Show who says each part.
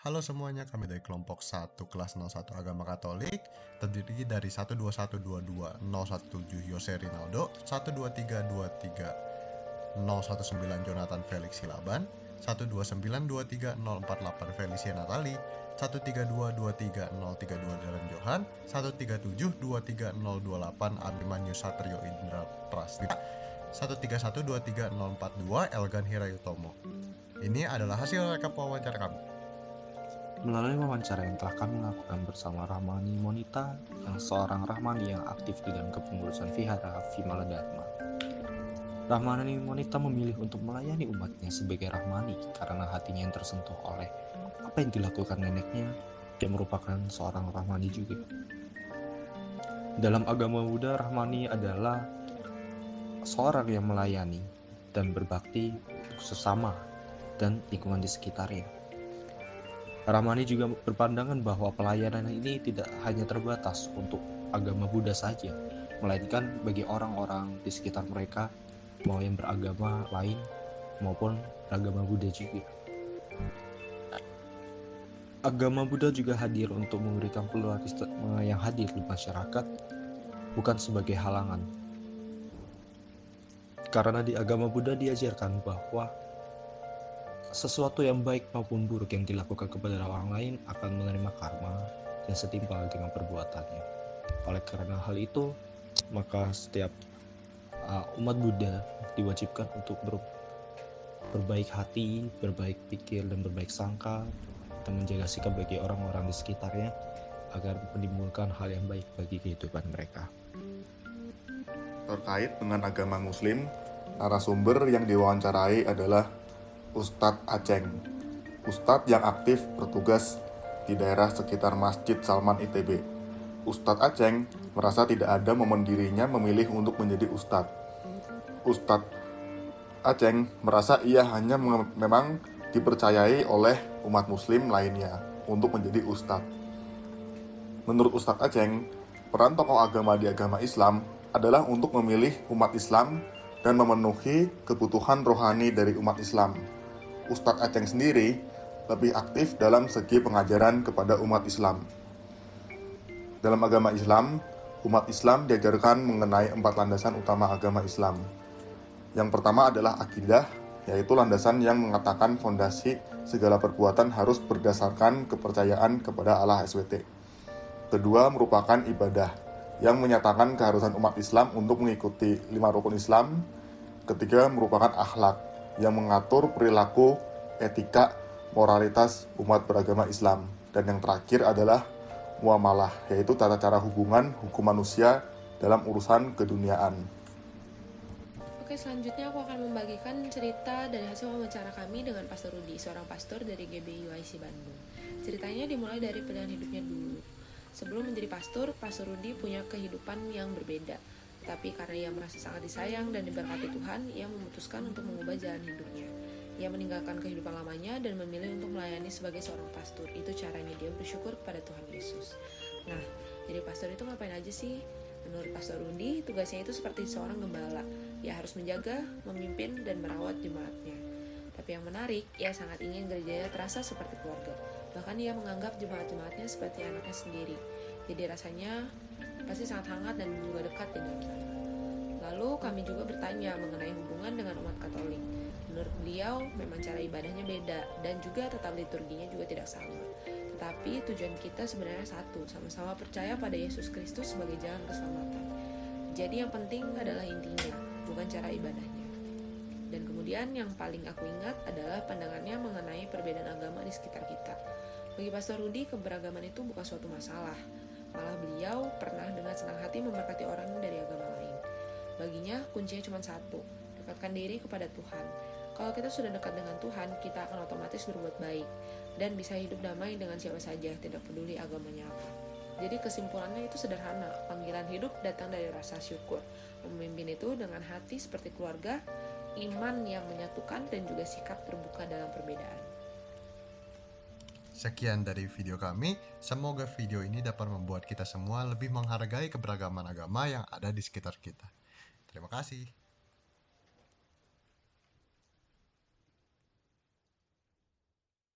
Speaker 1: Halo semuanya, kami dari kelompok 1 kelas 01 Agama Katolik, terdiri dari 121220117 Yose Rinaldo, 12323 019 Jonathan Felix Silaban, 12923 048 Felicia Natali, 13223 032 Daren Johan, 13723 028 Abimanyu Satrio Indra Prastita, 13123 042 Elgan Hirayutomo. Ini adalah hasil rekap wawancara kami.
Speaker 2: Melalui wawancara yang telah kami lakukan bersama Rahmani Monita, yang seorang Rahmani yang aktif di dalam kepengurusan Vihara Vimala Dharma. Rahmani Monita memilih untuk melayani umatnya sebagai Rahmani karena hatinya yang tersentuh oleh apa yang dilakukan neneknya yang merupakan seorang Rahmani juga. Dalam agama Buddha, Rahmani adalah seorang yang melayani dan berbakti untuk sesama dan lingkungan di sekitarnya. Rahmani juga berpandangan bahwa pelayanan ini tidak hanya terbatas untuk agama Buddha saja, melainkan bagi orang-orang di sekitar mereka, mau yang beragama lain maupun beragama Buddha juga. Agama Buddha juga hadir untuk memberikan pluralitas yang hadir di masyarakat, bukan sebagai halangan. Karena di agama Buddha diajarkan bahwa sesuatu yang baik maupun buruk yang dilakukan kepada orang lain akan menerima karma yang setimpal dengan perbuatannya. Oleh karena hal itu, maka setiap umat Buddha diwajibkan untuk berbaik hati, berbaik pikir, dan berbaik sangka, dan menjaga sikap bagi orang-orang di sekitarnya agar menimbulkan hal yang baik bagi kehidupan mereka.
Speaker 3: Terkait dengan agama Muslim, narasumber yang diwawancarai adalah Ustadz Aceng, Ustadz yang aktif bertugas di daerah sekitar Masjid Salman ITB. Ustadz Aceng merasa tidak ada momen dirinya memilih untuk menjadi Ustadz. Ustadz Aceng merasa ia hanya memang dipercayai oleh umat Muslim lainnya untuk menjadi Ustadz. Menurut Ustadz Aceng, peran tokoh agama di agama Islam adalah untuk memilih umat Islam dan memenuhi kebutuhan rohani dari umat Islam. Ustadz Aceng sendiri lebih aktif dalam segi pengajaran kepada umat Islam. Dalam agama Islam, umat Islam diajarkan mengenai 4 landasan utama agama Islam. Yang pertama adalah akidah, yaitu landasan yang mengatakan fondasi segala perbuatan harus berdasarkan kepercayaan kepada Allah SWT. Kedua merupakan ibadah, yang menyatakan keharusan umat Islam untuk mengikuti 5 rukun Islam. Ketiga merupakan akhlak, yang mengatur perilaku, etika, moralitas umat beragama Islam. Dan yang terakhir adalah muamalah, yaitu tata cara hubungan hukum manusia dalam urusan keduniaan.
Speaker 4: Oke, selanjutnya aku akan membagikan cerita dari hasil wawancara kami dengan Pastor Rudi, seorang pastor dari GBI-UIC Bandung. Ceritanya dimulai dari pilihan hidupnya dulu. Sebelum menjadi pastor, Pastor Rudi punya kehidupan yang berbeda. Tapi karena ia merasa sangat disayang dan diberkati Tuhan, ia memutuskan untuk mengubah jalan hidupnya. Ia meninggalkan kehidupan lamanya dan memilih untuk melayani sebagai seorang pastor. Itu caranya dia bersyukur kepada Tuhan Yesus. Nah, jadi pastor itu ngapain aja sih? Menurut Pastor Rudi, tugasnya itu seperti seorang gembala. Ia harus menjaga, memimpin, dan merawat jemaatnya. Tapi yang menarik, ia sangat ingin gerejanya terasa seperti keluarga. Bahkan ia menganggap jemaat-jemaatnya seperti anaknya sendiri. Jadi rasanya pasti sangat hangat dan juga dekat di dalam sana. Lalu kami juga bertanya mengenai hubungan dengan umat Katolik. Menurut beliau, memang cara ibadahnya beda dan juga tetap liturginya juga tidak sama. Tetapi tujuan kita sebenarnya satu, sama-sama percaya pada Yesus Kristus sebagai jalan keselamatan. Jadi yang penting adalah intinya, bukan cara ibadahnya. Dan kemudian yang paling aku ingat adalah pandangannya mengenai perbedaan agama di sekitar kita. Bagi Pastor Rudi, keberagaman itu bukan suatu masalah. Malah beliau pernah dengan senang hati memberkati orang dari agama lain. Baginya kuncinya cuma satu, dekatkan diri kepada Tuhan. Kalau kita sudah dekat dengan Tuhan, kita akan otomatis berbuat baik dan bisa hidup damai dengan siapa saja, tidak peduli agamanya apa. Jadi kesimpulannya itu sederhana, panggilan hidup datang dari rasa syukur. Memimpin itu dengan hati seperti keluarga, iman yang menyatukan, dan juga sikap terbuka dalam perbedaan.
Speaker 1: Sekian dari video kami, semoga video ini dapat membuat kita semua lebih menghargai keberagaman agama yang ada di sekitar kita. Terima kasih.